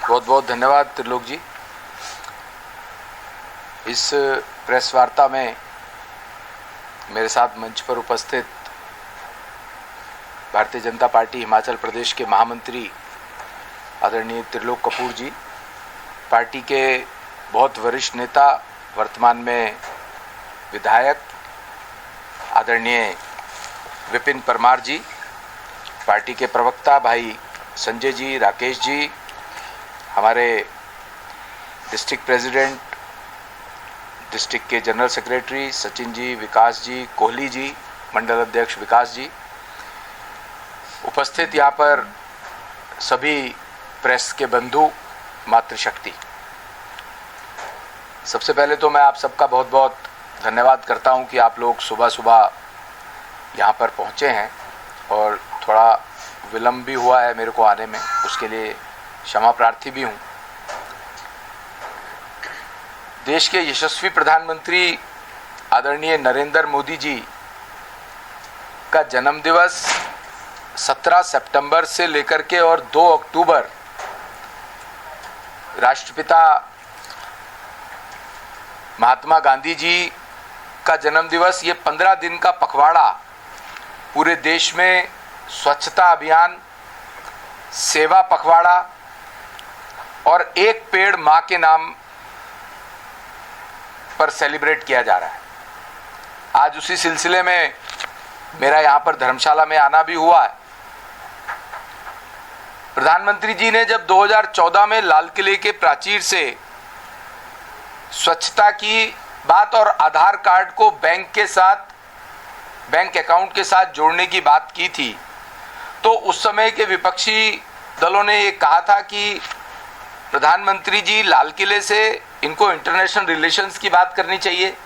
बहुत बहुत धन्यवाद त्रिलोक जी। इस प्रेस वार्ता में मेरे साथ मंच पर उपस्थित भारतीय जनता पार्टी हिमाचल प्रदेश के महामंत्री आदरणीय त्रिलोक कपूर जी, पार्टी के बहुत वरिष्ठ नेता, वर्तमान में विधायक आदरणीय विपिन परमार जी, पार्टी के प्रवक्ता भाई संजय जी, राकेश जी, हमारे डिस्ट्रिक्ट प्रेसिडेंट, डिस्ट्रिक्ट के जनरल सेक्रेटरी सचिन जी, विकास जी, कोहली जी, मंडल अध्यक्ष विकास जी, उपस्थित यहाँ पर सभी प्रेस के बंधु, मातृशक्ति, सबसे पहले तो मैं आप सबका बहुत बहुत धन्यवाद करता हूँ कि आप लोग सुबह सुबह यहाँ पर पहुँचे हैं और थोड़ा विलम्ब भी हुआ है मेरे को आने में, उसके लिए क्षमा प्रार्थी भी हूँ। देश के यशस्वी प्रधानमंत्री आदरणीय नरेंद्र मोदी जी का जन्मदिवस 17 सितंबर से लेकर के और 2 अक्टूबर राष्ट्रपिता महात्मा गांधी जी का जन्मदिवस, ये 15 दिन का पखवाड़ा पूरे देश में स्वच्छता अभियान, सेवा पखवाड़ा और एक पेड़ मां के नाम पर सेलिब्रेट किया जा रहा है। आज उसी सिलसिले में मेरा यहाँ पर धर्मशाला में आना भी हुआ है। प्रधानमंत्री जी ने जब 2014 में लाल किले के प्राचीर से स्वच्छता की बात और आधार कार्ड को बैंक अकाउंट के साथ जोड़ने की बात की थी, तो उस समय के विपक्षी दलों ने ये कहा था कि प्रधानमंत्री जी लाल किले से इनको इंटरनेशनल रिलेशंस की बात करनी चाहिए,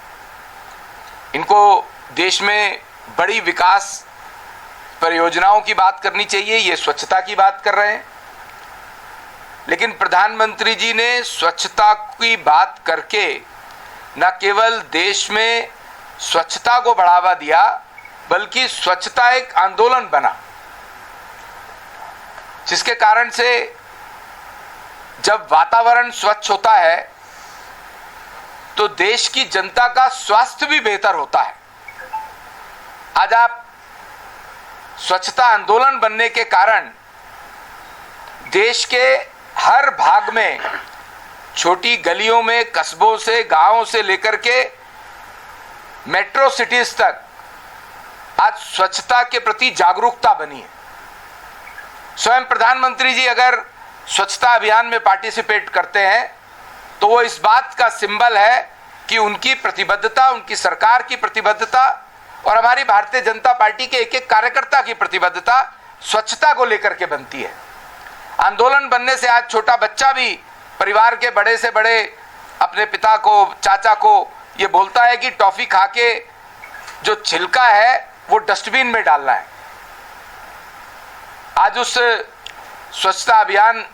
इनको देश में बड़ी विकास परियोजनाओं की बात करनी चाहिए, ये स्वच्छता की बात कर रहे हैं। लेकिन प्रधानमंत्री जी ने स्वच्छता की बात करके न केवल देश में स्वच्छता को बढ़ावा दिया, बल्कि स्वच्छता एक आंदोलन बना, जिसके कारण से जब वातावरण स्वच्छ होता है तो देश की जनता का स्वास्थ्य भी बेहतर होता है। आज आप स्वच्छता आंदोलन बनने के कारण देश के हर भाग में, छोटी गलियों में, कस्बों से, गांवों से लेकर के मेट्रो सिटीज तक आज स्वच्छता के प्रति जागरूकता बनी है। स्वयं प्रधानमंत्री जी अगर स्वच्छता अभियान में पार्टिसिपेट करते हैं तो वो इस बात का सिंबल है कि उनकी प्रतिबद्धता, उनकी सरकार की प्रतिबद्धता और हमारी भारतीय जनता पार्टी के एक एक कार्यकर्ता की प्रतिबद्धता स्वच्छता को लेकर के बनती है। आंदोलन बनने से आज छोटा बच्चा भी परिवार के बड़े से बड़े अपने पिता को, चाचा को ये बोलता है कि टॉफी खा के जो छिलका है वो डस्टबिन में डालना है। आज उस स्वच्छता अभियान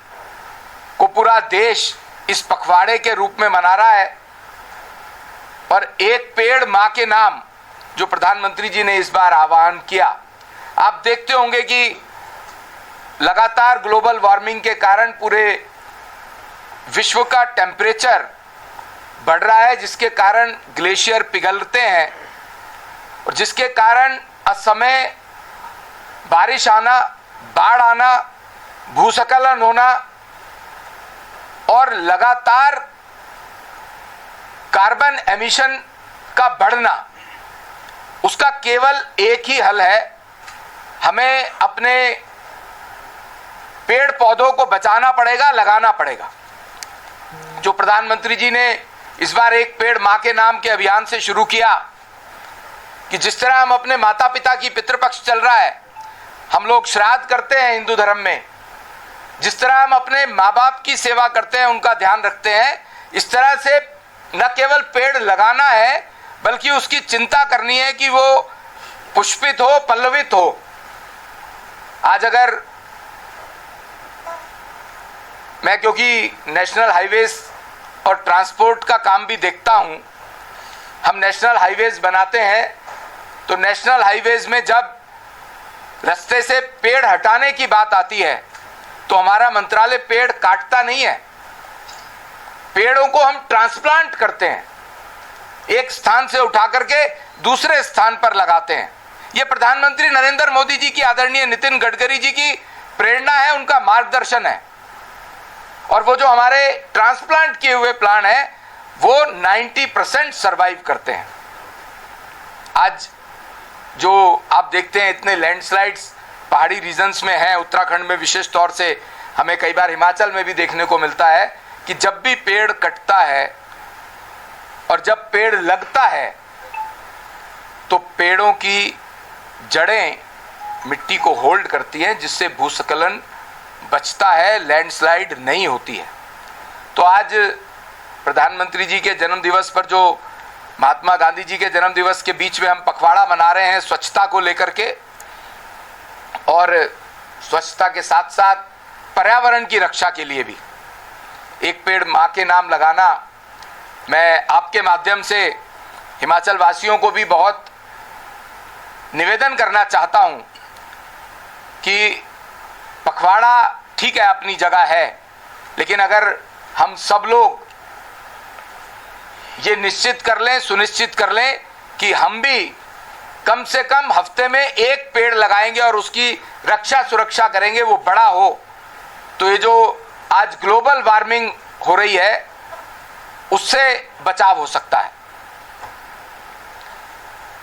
को पूरा देश इस पखवाड़े के रूप में मना रहा है और एक पेड़ मां के नाम जो प्रधानमंत्री जी ने इस बार आह्वान किया। आप देखते होंगे कि लगातार ग्लोबल वार्मिंग के कारण पूरे विश्व का टेम्परेचर बढ़ रहा है, जिसके कारण ग्लेशियर पिघलते हैं और जिसके कारण असमय बारिश आना, बाढ़ आना, भूस्खलन होना और लगातार कार्बन एमिशन का बढ़ना, उसका केवल एक ही हल है, हमें अपने पेड़ पौधों को बचाना पड़ेगा, लगाना पड़ेगा। जो प्रधानमंत्री जी ने इस बार एक पेड़ मां के नाम के अभियान से शुरू किया कि जिस तरह हम अपने माता पिता की पितृपक्ष चल रहा है, हम लोग श्राद्ध करते हैं हिंदू धर्म में, जिस तरह हम अपने माँ बाप की सेवा करते हैं, उनका ध्यान रखते हैं, इस तरह से न केवल पेड़ लगाना है बल्कि उसकी चिंता करनी है कि वो पुष्पित हो, पल्लवित हो। आज अगर मैं, क्योंकि नेशनल हाईवेज और ट्रांसपोर्ट का काम भी देखता हूं, हम नेशनल हाईवेज बनाते हैं तो नेशनल हाईवेज में जब रास्ते से पेड़ हटाने की बात आती है तो हमारा मंत्रालय पेड़ काटता नहीं है, पेड़ों को हम ट्रांसप्लांट करते हैं, एक स्थान से उठा करके दूसरे स्थान पर लगाते हैं। यह प्रधानमंत्री नरेंद्र मोदी जी की, आदरणीय नितिन गडकरी जी की प्रेरणा है, उनका मार्गदर्शन है। और वो जो हमारे ट्रांसप्लांट किए हुए प्लांट हैं वो 90% सर्वाइव करते हैं। आज जो आप देखते हैं इतने लैंडस्लाइड्स पहाड़ी रीजन्स में हैं, उत्तराखंड में विशेष तौर से, हमें कई बार हिमाचल में भी देखने को मिलता है कि जब भी पेड़ कटता है और जब पेड़ लगता है तो पेड़ों की जड़ें मिट्टी को होल्ड करती हैं, जिससे भूस्खलन बचता है, लैंडस्लाइड नहीं होती है। तो आज प्रधानमंत्री जी के जन्म दिवस पर, जो महात्मा गांधी जी के जन्म दिवस के बीच में हम पखवाड़ा मना रहे हैं स्वच्छता को लेकर के, और स्वच्छता के साथ साथ पर्यावरण की रक्षा के लिए भी एक पेड़ मां के नाम लगाना, मैं आपके माध्यम से हिमाचल वासियों को भी बहुत निवेदन करना चाहता हूं कि पखवाड़ा ठीक है, अपनी जगह है, लेकिन अगर हम सब लोग ये निश्चित कर लें, सुनिश्चित कर लें कि हम भी कम से कम हफ्ते में एक पेड़ लगाएंगे और उसकी रक्षा सुरक्षा करेंगे, वो बड़ा हो, तो ये जो आज ग्लोबल वार्मिंग हो रही है उससे बचाव हो सकता है।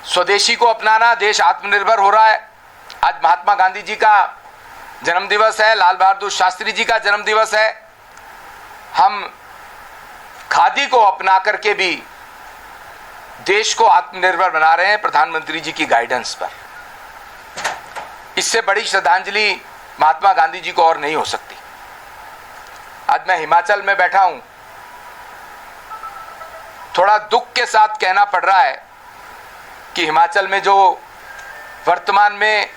स्वदेशी को अपनाना, देश आत्मनिर्भर हो रहा है। आज महात्मा गांधी जी का जन्म दिवस है, लाल बहादुर शास्त्री जी का जन्म दिवस है। हम खादी को अपना करके भी देश को आत्मनिर्भर बना रहे हैं प्रधानमंत्री जी की गाइडेंस पर। इससे बड़ी श्रद्धांजलि महात्मा गांधी जी को और नहीं हो सकती। आज मैं हिमाचल में बैठा हूं, थोड़ा दुख के साथ कहना पड़ रहा है कि हिमाचल में जो वर्तमान में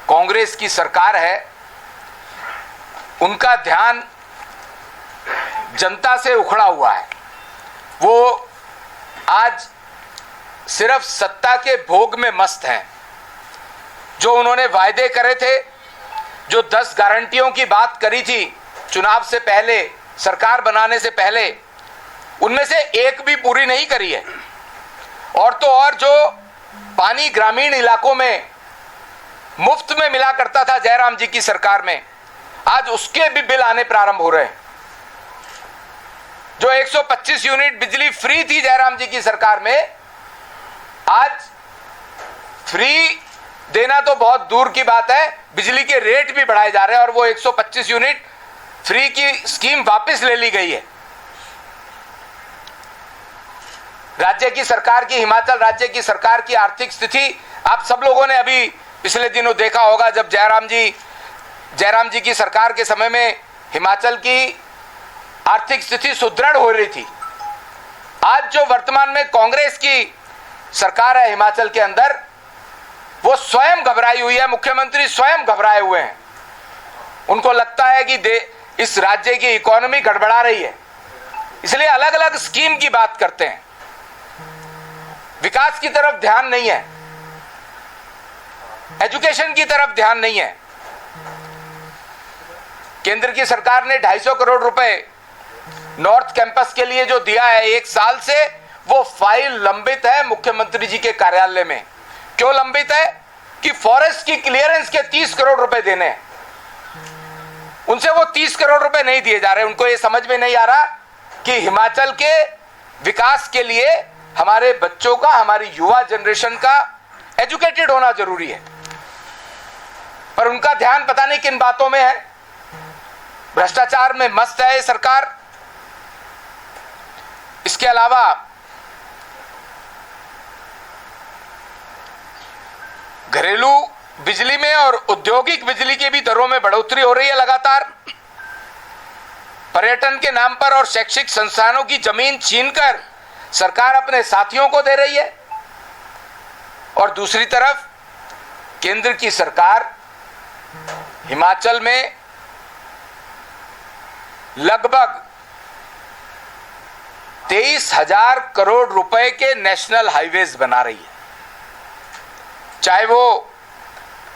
कांग्रेस की सरकार है, उनका ध्यान जनता से उखड़ा हुआ है। वो आज सिर्फ सत्ता के भोग में मस्त हैं। जो उन्होंने वायदे करे थे, जो 10 गारंटियों की बात करी थी चुनाव से पहले, सरकार बनाने से पहले, उनमें से एक भी पूरी नहीं करी है। और तो और जो पानी ग्रामीण इलाकों में मुफ्त में मिला करता था जयराम जी की सरकार में, आज उसके भी बिल आने प्रारंभ हो रहे हैं। जो 125 यूनिट बिजली फ्री थी जयराम जी की सरकार में, आज फ्री देना तो बहुत दूर की बात है, बिजली के रेट भी बढ़ाए जा रहे हैं और वो 125 यूनिट फ्री की स्कीम वापस ले ली गई है। राज्य की सरकार की, हिमाचल राज्य की सरकार की आर्थिक स्थिति आप सब लोगों ने अभी पिछले दिनों देखा होगा, जब जयराम जी की सरकार के समय में हिमाचल की आर्थिक स्थिति सुदृढ़ हो रही थी। आज जो वर्तमान में कांग्रेस की सरकार है हिमाचल के अंदर, वो स्वयं घबराई हुई है, मुख्यमंत्री स्वयं घबराए हुए हैं। उनको लगता है कि इस राज्य की इकोनॉमी गड़बड़ा रही है, इसलिए अलग अलग स्कीम की बात करते हैं। विकास की तरफ ध्यान नहीं है, एजुकेशन की तरफ ध्यान नहीं है। केंद्र की सरकार ने 250 करोड़ रुपए नॉर्थ कैंपस के लिए जो दिया है 1 साल से, वो फाइल लंबित है मुख्यमंत्री जी के कार्यालय में। क्यों लंबित है? कि फॉरेस्ट की क्लियरेंस के 30 करोड़ रुपए देने हैं, उनसे वो 30 करोड़ रुपए नहीं दिए जा रहे। उनको ये समझ में नहीं आ रहा कि हिमाचल के विकास के लिए हमारे बच्चों का, हमारी युवा जनरेशन का एजुकेटेड होना जरूरी है। पर उनका ध्यान पता नहीं किन बातों में है। भ्रष्टाचार में मस्त है ये सरकार। इसके अलावा घरेलू बिजली में और औद्योगिक बिजली के भी दरों में बढ़ोतरी हो रही है लगातार। पर्यटन के नाम पर और शैक्षिक संस्थानों की जमीन छीनकर सरकार अपने साथियों को दे रही है, और दूसरी तरफ केंद्र की सरकार हिमाचल में लगभग 23,000 करोड़ रुपए के नेशनल हाईवेज बना रही है। चाहे वो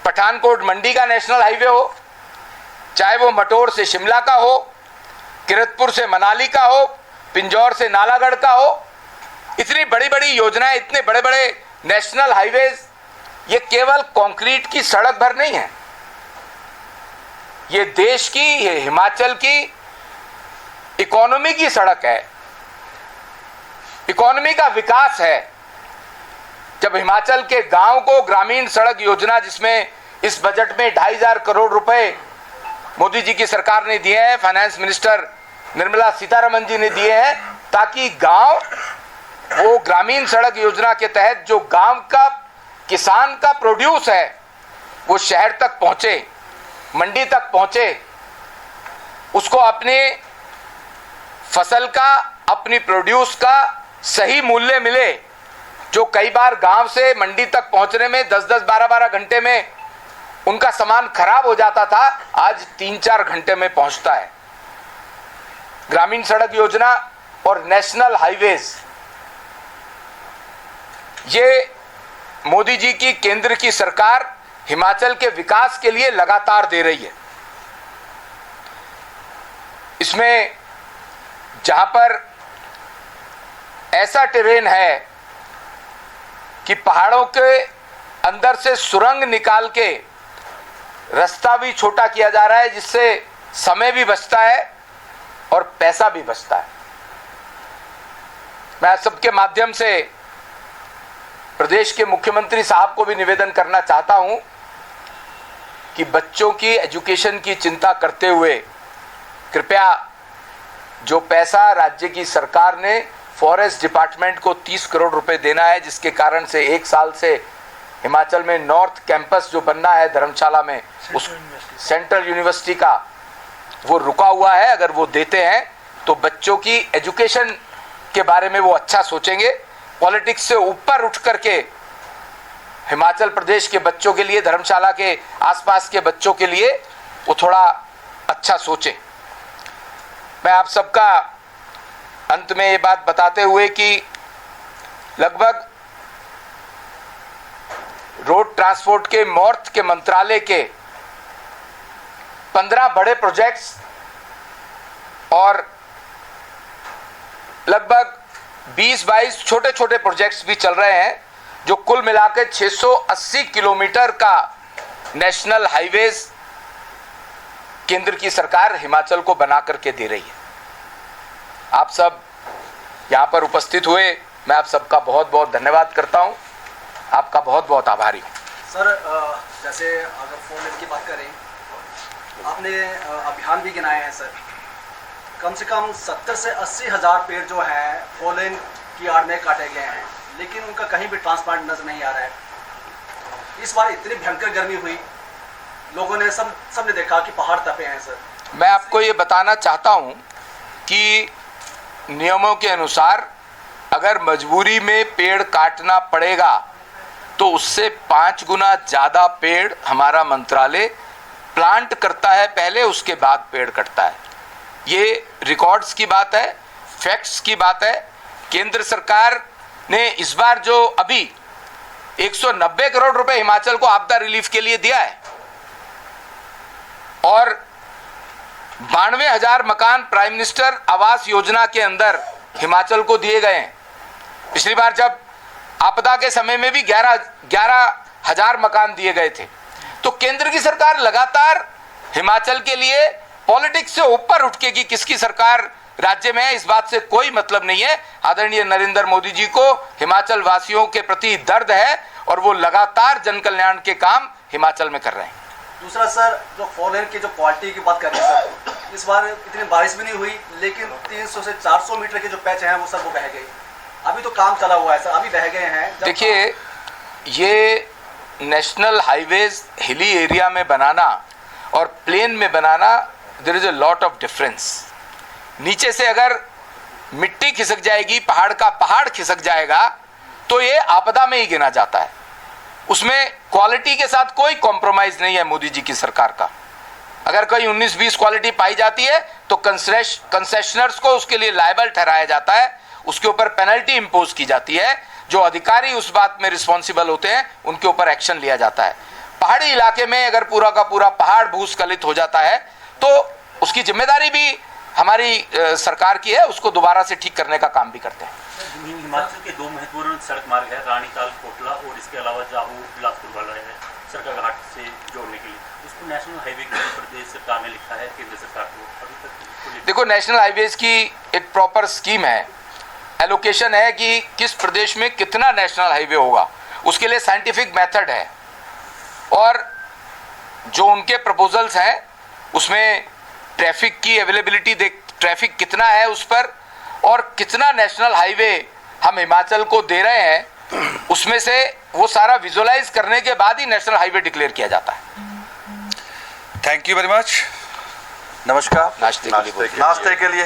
पठानकोट मंडी का नेशनल हाईवे हो, चाहे वो मटोर से शिमला का हो, किरतपुर से मनाली का हो, पिंजौर से नालागढ़ का हो, इतनी बड़ी बड़ी योजनाएं, इतने बड़े बड़े नेशनल हाईवेज, ये केवल कंक्रीट की सड़क भर नहीं है, ये देश की, ये हिमाचल की इकोनॉमी की सड़क है, इकोनॉमी का विकास है। जब हिमाचल के गांव को ग्रामीण सड़क योजना, जिसमें इस बजट में 2,500 करोड़ रुपए मोदी जी की सरकार ने दिए हैं, फाइनेंस मिनिस्टर निर्मला सीतारमन जी ने दिए हैं, ताकि गांव, वो ग्रामीण सड़क योजना के तहत जो गांव का किसान का प्रोड्यूस है वो शहर तक पहुंचे, मंडी तक पहुंचे, उसको अपने फसल का, अपनी प्रोड्यूस का सही मूल्य मिले। जो कई बार गांव से मंडी तक पहुंचने में 10-10, 12-12 घंटे में उनका सामान खराब हो जाता था, आज 3-4 घंटे में पहुंचता है। ग्रामीण सड़क योजना और नेशनल हाईवेज, ये मोदी जी की केंद्र की सरकार हिमाचल के विकास के लिए लगातार दे रही है। इसमें जहां पर ऐसा टेरेन है कि पहाड़ों के अंदर से सुरंग निकाल के रास्ता भी छोटा किया जा रहा है, जिससे समय भी बचता है और पैसा भी बचता है। मैं सबके माध्यम से प्रदेश के मुख्यमंत्री साहब को भी निवेदन करना चाहता हूं कि बच्चों की एजुकेशन की चिंता करते हुए कृपया जो पैसा राज्य की सरकार ने फॉरेस्ट डिपार्टमेंट को 30 करोड़ रुपए देना है, जिसके कारण से 1 साल से हिमाचल में नॉर्थ कैंपस जो बनना है धर्मशाला में, उस सेंट्रल यूनिवर्सिटी का, वो रुका हुआ है। अगर वो देते हैं तो बच्चों की एजुकेशन के बारे में वो अच्छा सोचेंगे। पॉलिटिक्स से ऊपर उठ करके हिमाचल प्रदेश के बच्चों के लिए, धर्मशाला के आसपास के बच्चों के लिए वो थोड़ा अच्छा सोचें। मैं आप सबका अंत में ये बात बताते हुए कि लगभग रोड ट्रांसपोर्ट के, मॉर्थ के मंत्रालय के 15 बड़े प्रोजेक्ट्स और लगभग 20-22 छोटे छोटे प्रोजेक्ट्स भी चल रहे हैं, जो कुल मिलाकर 680 किलोमीटर का नेशनल हाईवेज केंद्र की सरकार हिमाचल को बना करके दे रही है। आप सब यहां पर उपस्थित हुए, मैं आप सबका बहुत बहुत धन्यवाद करता हूं, आपका बहुत बहुत आभारी हूं। सर, जैसे अगर 4 लेन की बात करें, आपने अभियान भी गिनाए हैं सर, कम से कम 70 से 80 हज़ार पेड़ जो हैं 4 लेन की आड़ में काटे गए हैं, लेकिन उनका कहीं भी ट्रांसप्लांट नजर नहीं आ रहा है। इस बार इतनी भयंकर गर्मी हुई, लोगों ने सबने देखा कि पहाड़ तपे हैं सर। मैं आपको ये बताना चाहता हूं कि नियमों के अनुसार अगर मजबूरी में पेड़ काटना पड़ेगा तो उससे 5 गुना ज़्यादा पेड़ हमारा मंत्रालय प्लांट करता है पहले, उसके बाद पेड़ कटता है। ये रिकॉर्ड्स की बात है, फैक्ट्स की बात है। केंद्र सरकार ने इस बार जो अभी 190 करोड़ रुपए हिमाचल को आपदा रिलीफ के लिए दिया है और 92,000 मकान प्राइम मिनिस्टर आवास योजना के अंदर हिमाचल को दिए गए हैं। पिछली बार जब आपदा के समय में भी 11,000 मकान दिए गए थे। तो केंद्र की सरकार लगातार हिमाचल के लिए पॉलिटिक्स से ऊपर उठ के कि किसकी सरकार राज्य में है, इस बात से कोई मतलब नहीं है। आदरणीय नरेंद्र मोदी जी को हिमाचल वासियों के प्रति दर्द है और वो लगातार जन कल्याण के काम हिमाचल में कर रहे हैं। दूसरा सर, जो 4 लेन की जो क्वालिटी की बात कर रहे हैं सर, इस बार इतनी बारिश भी नहीं हुई, लेकिन 300 से 400 मीटर के जो पैच हैं वो सर वो बह गए। अभी तो काम चला हुआ है सर, अभी बह गए हैं। देखिए, ये नेशनल हाईवेज हिली एरिया में बनाना और प्लेन में बनाना, there is a lot of difference. नीचे से अगर मिट्टी खिसक जाएगी, पहाड़ का पहाड़ खिसक जाएगा, तो ये आपदा में ही गिना जाता है। उसमें क्वालिटी के साथ कोई कॉम्प्रोमाइज नहीं है मोदी जी की सरकार का। अगर कोई 19-20 क्वालिटी पाई जाती है तो कंसेशनर्स को उसके लिए लायबल ठहराया जाता है, उसके ऊपर पेनल्टी इंपोज की जाती है। जो अधिकारी उस बात में रिस्पॉन्सिबल होते हैं उनके ऊपर एक्शन लिया जाता है। पहाड़ी इलाके में अगर पूरा का पूरा पहाड़ भूस्खलित हो जाता है तो उसकी जिम्मेदारी भी हमारी सरकार की है, उसको दोबारा से ठीक करने का काम भी करते हैं। हिमाचल के दो महत्वपूर्ण सड़क मार्ग है, रानीताल कोटला और इसके अलावा जाहू बिलासपुर वाला है, सरकाघाट से जोड़ने के लिए, उसको नेशनल हाईवे के लिए प्रदेश सरकार ने लिखा है केंद्र सरकार को, अभी तक देखो नेशनल हाईवेज की एक प्रॉपर स्कीम है, एलोकेशन है कि किस प्रदेश में कितना नेशनल हाईवे होगा, उसके लिए साइंटिफिक मेथड है और जो उनके प्रपोजल्स हैं उसमें ट्रैफिक की अवेलेबिलिटी ट्रैफिक कितना है उस पर और कितना नेशनल हाईवे हम हिमाचल को दे रहे हैं, उसमें से वो सारा विजुअलाइज करने के बाद ही नेशनल हाईवे डिक्लेयर किया जाता है। Thank you very much. नमस्कार। नाश्ते के लिए नाश्ते के लिए